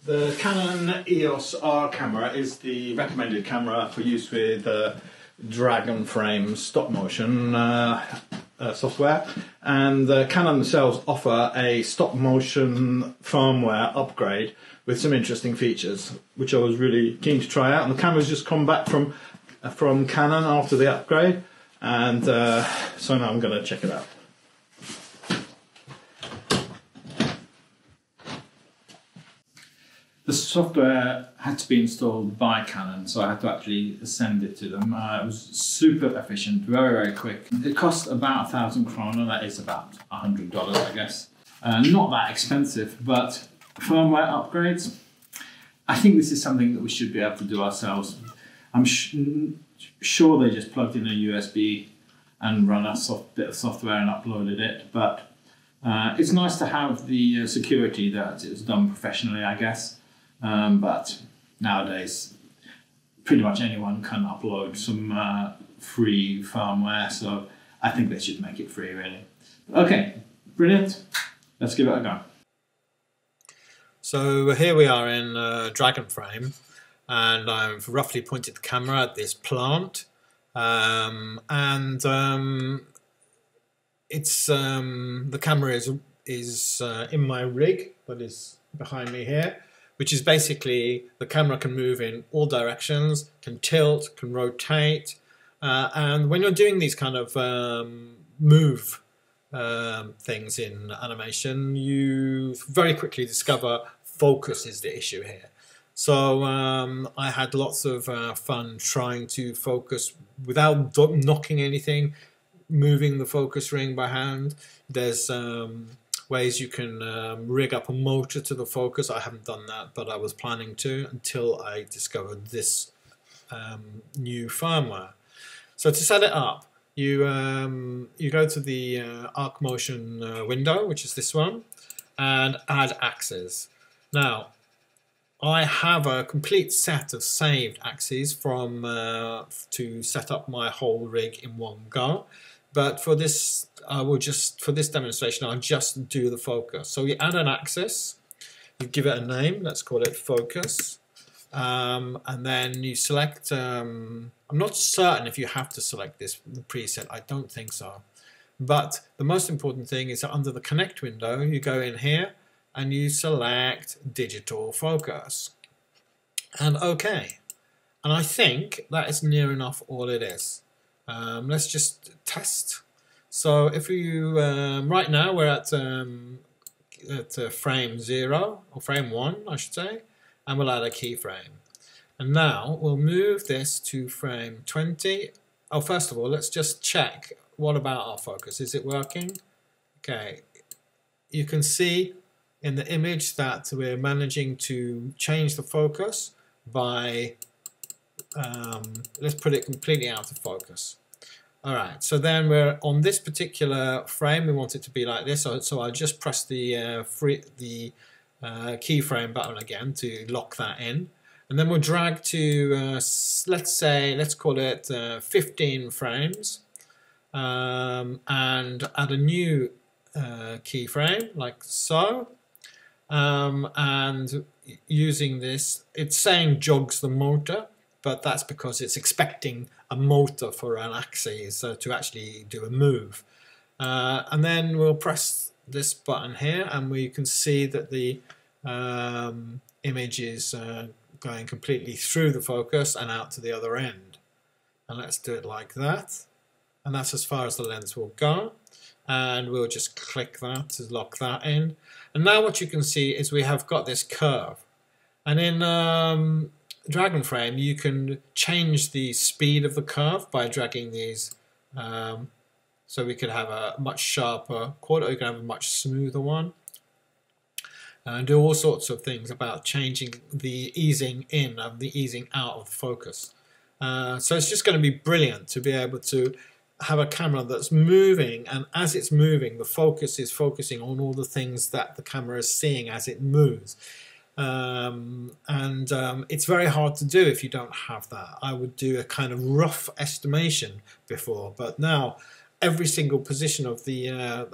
The Canon EOS R camera is the recommended camera for use with Dragonframes stop-motion software, and Canon themselves offer a stop-motion firmware upgrade with some interesting features, which I was really keen to try out. And the camera's just come back from Canon after the upgrade, and so now I'm going to check it out. The software had to be installed by Canon, so I had to actually send it to them. It was super efficient, very, very quick. It cost about 1,000 krona, that is about $100, I guess. Not that expensive, but firmware upgrades, I think this is something that we should be able to do ourselves. I'm sure they just plugged in a USB and run a bit of software and uploaded it, but it's nice to have the security that it's done professionally, I guess. But nowadays, pretty much anyone can upload some free firmware, so I think they should make it free, really. Okay, brilliant. Let's give it a go. So here we are in Dragonframe, and I've roughly pointed the camera at this plant, it's the camera is in my rig, but is behind me here, which is basically the camera can move in all directions, can tilt, can rotate, and when you're doing these kind of move things in animation, you very quickly discover focus is the issue here. So I had lots of fun trying to focus without knocking anything, moving the focus ring by hand. There's ways you can rig up a motor to the focus. I haven't done that, but I was planning to until I discovered this new firmware. So to set it up, you go to the Arc-motion window, which is this one, and add axes. Now, I have a complete set of saved axes from to set up my whole rig in one go. But for this, for this demonstration, I'll just do the focus. So you add an axis, you give it a name, let's call it focus, and then you select, I'm not certain if you have to select the preset, I don't think so. But the most important thing is that under the connect window, you go in here and you select digital focus. And OK. And I think that is near enough all it is. Let's just test. So if you right now we're at frame 0 or frame 1, I should say, and we'll add a keyframe. And now we'll move this to frame 20. Oh, first of all, let's just check. What about our focus? Is it working? Okay. You can see in the image that we're managing to change the focus by let's put it completely out of focus. Alright, so then we're on this particular frame, we want it to be like this, so I'll just press the keyframe button again to lock that in, and then we'll drag to let's call it 15 frames, and add a new keyframe like so, and using this, it's saying jogs the motor, but that's because it's expecting a motor for an axis to actually do a move. And then we'll press this button here and we can see that the image is going completely through the focus and out to the other end. And let's do it like that. And that's as far as the lens will go. And we'll just click that to lock that in. And now what you can see is we have got this curve. And in Dragonframe, you can change the speed of the curve by dragging these, so we could have a much sharper quad, or you can have a much smoother one, and do all sorts of things about changing the easing in and the easing out of the focus. So it's just going to be brilliant to be able to have a camera that's moving, and as it's moving, the focus is focusing on all the things that the camera is seeing as it moves. It's very hard to do if you don't have that. I would do a kind of rough estimation before, but now every single position of the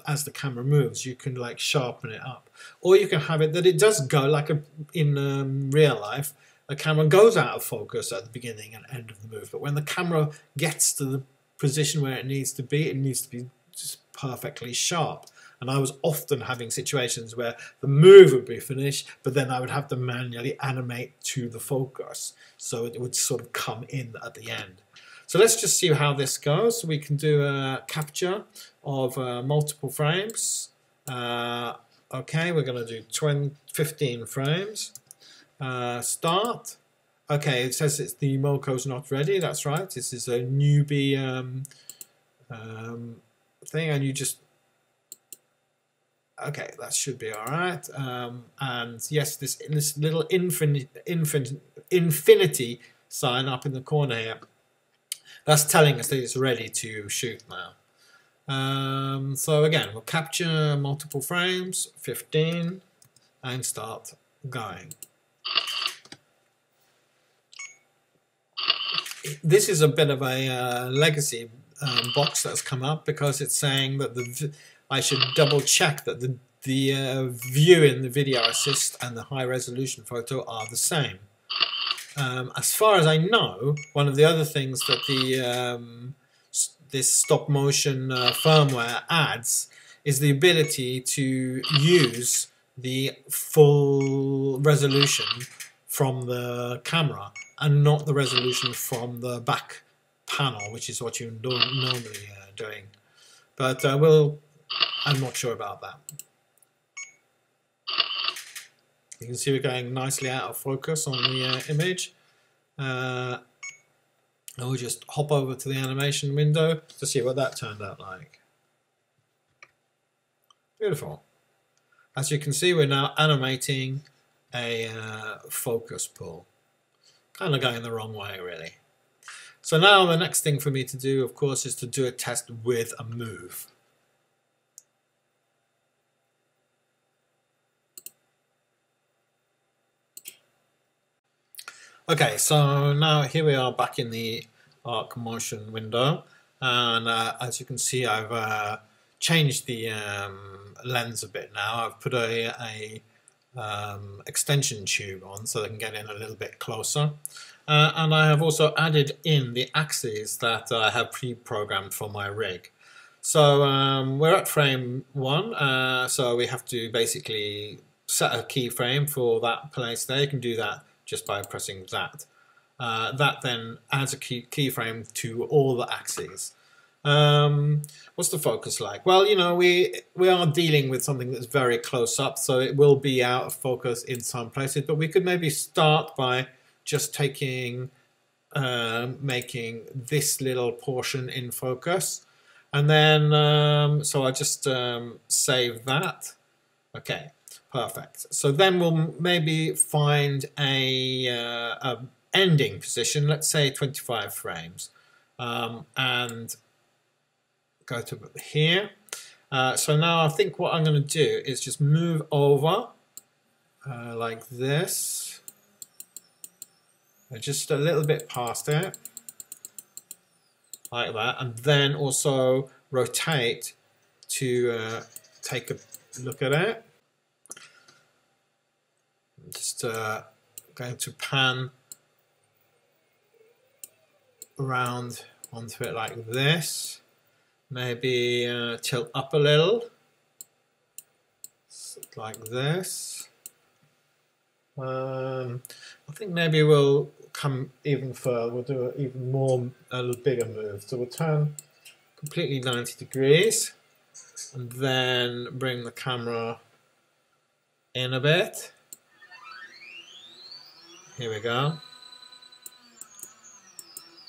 as the camera moves, you can like sharpen it up, or you can have it that it does go like in real life. The camera goes out of focus at the beginning and end of the move, but when the camera gets to the position where it needs to be just perfectly sharp. And I was often having situations where the move would be finished, but then I would have to manually animate to the focus, so it would sort of come in at the end. So let's just see how this goes. We can do a capture of multiple frames. Okay, we're going to do 15 frames. Start. Okay, it says the Moco's not ready. That's right. This is a newbie thing, and you just. Okay, that should be all right. And yes, this little infinity sign up in the corner here, that's telling us that it's ready to shoot now. So again, we'll capture multiple frames, 15, and start going. This is a bit of a legacy box that's come up, because it's saying that I should double check that the view in the video assist and the high resolution photo are the same. As far as I know, one of the other things that this stop motion firmware adds is the ability to use the full resolution from the camera and not the resolution from the back panel, which is what you're normally doing. But I'm not sure about that. You can see we're going nicely out of focus on the image. And we'll just hop over to the animation window to see what that turned out like. Beautiful. As you can see, we're now animating a focus pull. Kind of going the wrong way, really. So now the next thing for me to do, of course, is to do a test with a move. Okay, so now here we are back in the Arc-motion window, and as you can see, I've changed the lens a bit now. I've put a extension tube on so they can get in a little bit closer, and I have also added in the axes that I have pre-programmed for my rig. So we're at frame 1, so we have to basically set a keyframe for that place there. You can do that just by pressing that. That then adds a keyframe to all the axes. What's the focus like? Well, you know, we are dealing with something that's very close up, so it will be out of focus in some places, but we could maybe start by just taking, making this little portion in focus. And then, so I just save that. Okay. Perfect. So then we'll maybe find a ending position, let's say 25 frames, and go to here. So now I think what I'm going to do is just move over like this, just a little bit past it, like that, and then also rotate to take a look at it. Just going to pan around onto it like this. Maybe tilt up a little, like this. I think maybe we'll come even further. We'll do a little bigger move. So we'll turn completely 90 degrees, and then bring the camera in a bit. Here we go.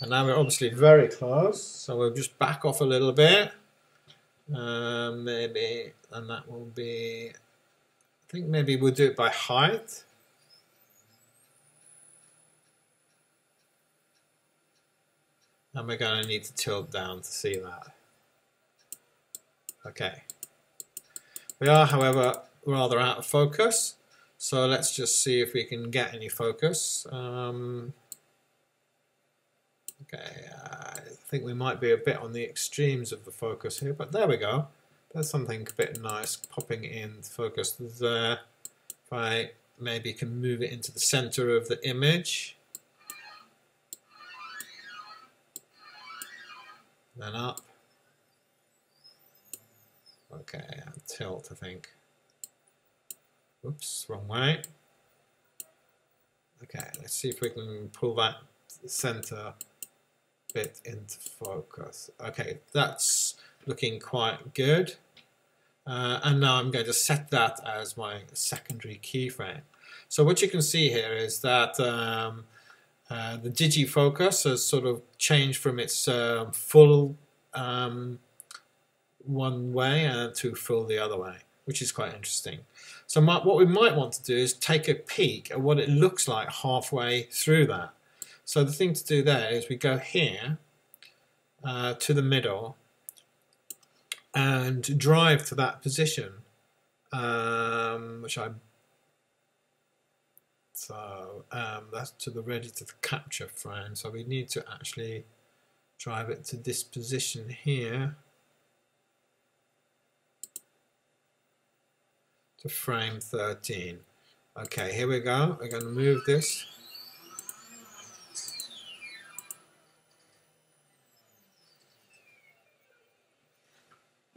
And now we're obviously very close, so we'll just back off a little bit. Maybe, and that will be, I think maybe we'll do it by height. And we're going to need to tilt down to see that. Okay. We are, however, rather out of focus. So let's just see if we can get any focus. Okay, I think we might be a bit on the extremes of the focus here, but there we go. There's something a bit nice popping in focus there. If I maybe can move it into the center of the image. Then up. Okay, and tilt, I think. Oops, wrong way. Okay, let's see if we can pull that center bit into focus. Okay, that's looking quite good. And now I'm going to set that as my secondary keyframe. So what you can see here is that the digifocus has sort of changed from its full one way to full the other way, which is quite interesting. So what we might want to do is take a peek at what it looks like halfway through that. So the thing to do there is we go here to the middle and drive to that position, that's to the ready to capture frame. So we need to actually drive it to this position here, to frame 13. Okay, here we go. We're going to move this.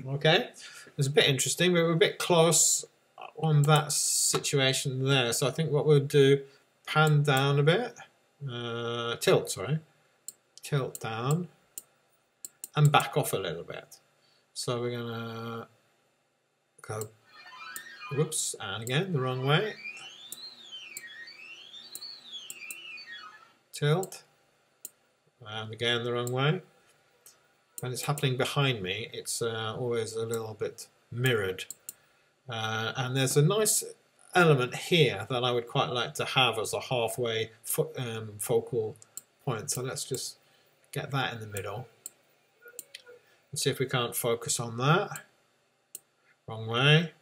Okay, it's a bit interesting. We were a bit close on that situation there. So I think what we'll do, pan down a bit, tilt down, and back off a little bit. So we're gonna go, whoops, and again the wrong way. Tilt, and again the wrong way. When it's happening behind me, it's always a little bit mirrored. And there's a nice element here that I would quite like to have as a halfway focal point. So let's just get that in the middle. Let's see if we can't focus on that. Wrong way.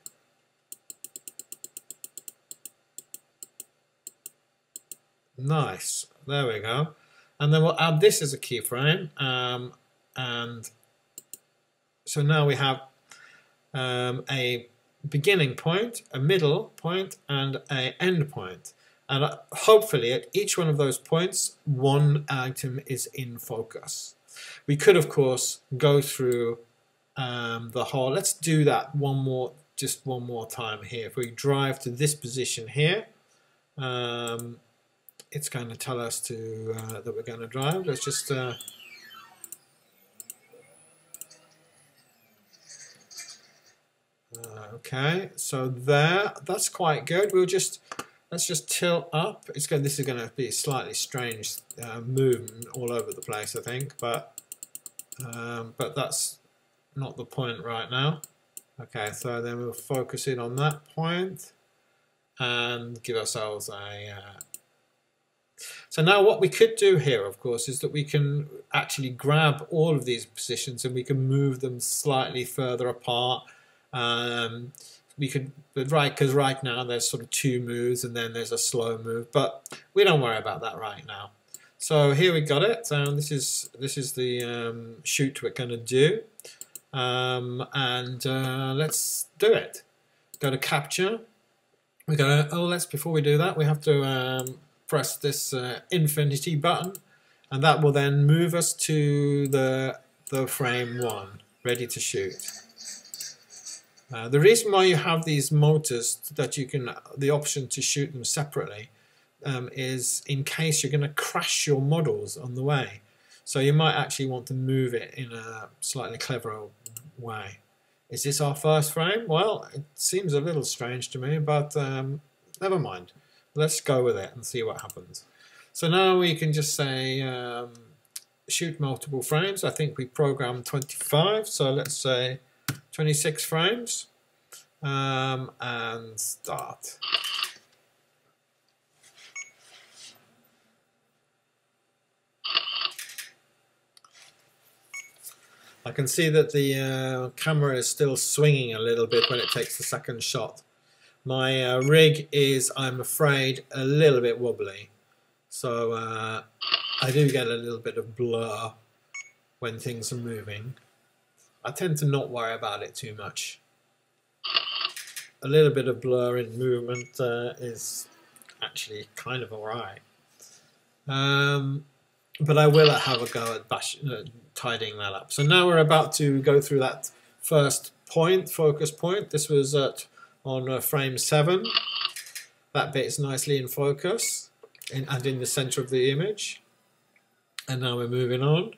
Nice. There we go. And then we'll add this as a keyframe. And so now we have a beginning point, a middle point, and an end point. And hopefully at each one of those points, one item is in focus. We could, of course, go through the whole. Let's do that just one more time here. If we drive to this position here, it's going to tell us that we're going to drive. Let's just okay, so that's quite good. Let's just tilt up. This is going to be a slightly strange movement all over the place, I think, but that's not the point right now. Okay, so then we'll focus in on that point and give ourselves a. So now what we could do here, of course, is that we can actually grab all of these positions and we can move them slightly further apart. Because right now there's sort of two moves and then there's a slow move, but we don't worry about that right now. So here we got it. This is the shoot we're going to do, let's do it. Go to capture. We're going to before we do that, we have to press this infinity button, and that will then move us to the frame 1, ready to shoot. The reason why you have these motors that you can, the option to shoot them separately, is in case you're going to crash your models on the way. So you might actually want to move it in a slightly cleverer way. Is this our first frame? Well, it seems a little strange to me, but never mind. Let's go with it and see what happens. So now we can just say shoot multiple frames. I think we programmed 25, so let's say 26 frames, and start. I can see that the camera is still swinging a little bit when it takes the second shot. My rig is, I'm afraid, a little bit wobbly. So I do get a little bit of blur when things are moving. I tend to not worry about it too much. A little bit of blur in movement is actually kind of alright. But I will have a go at tidying that up. So now we're about to go through that first point, focus point. This was on frame 7. That bit is nicely in focus and in the center of the image. And now we're moving on.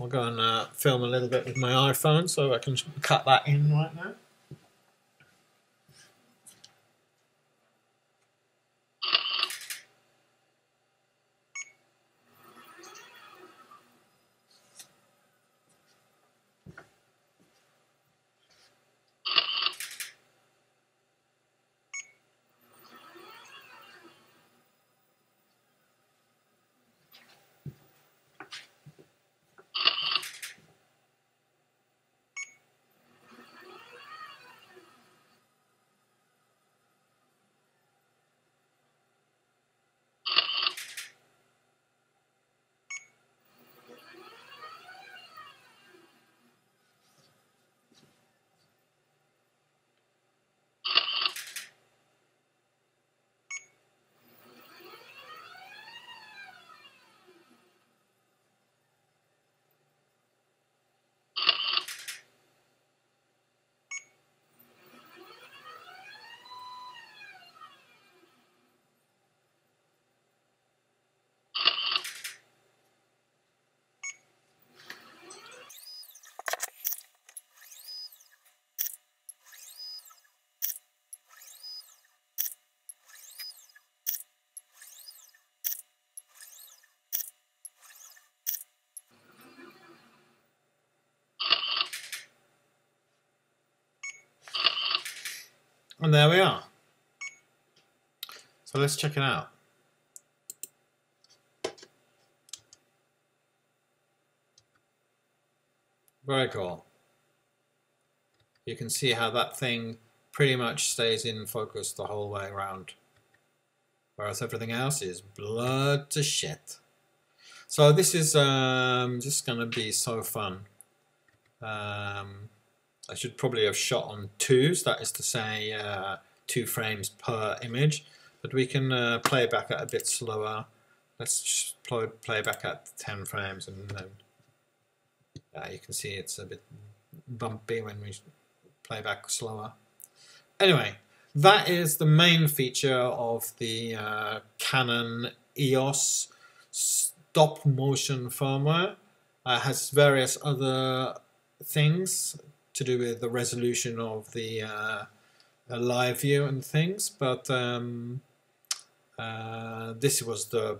I'll go and film a little bit with my iPhone so I can cut that in right now. And there we are. So let's check it out. Very cool. You can see how that thing pretty much stays in focus the whole way around, whereas everything else is blurred to shit. So this is just going to be so fun. I should probably have shot on 2s, that is to say 2 frames per image, but we can play back at a bit slower. Let's just play back at 10 frames, and then you can see it's a bit bumpy when we play back slower. Anyway, that is the main feature of the Canon EOS stop motion firmware. It has various other things to do with the resolution of the live view and things, but this was the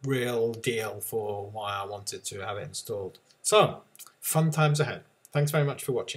real deal for why I wanted to have it installed. So, fun times ahead. Thanks very much for watching.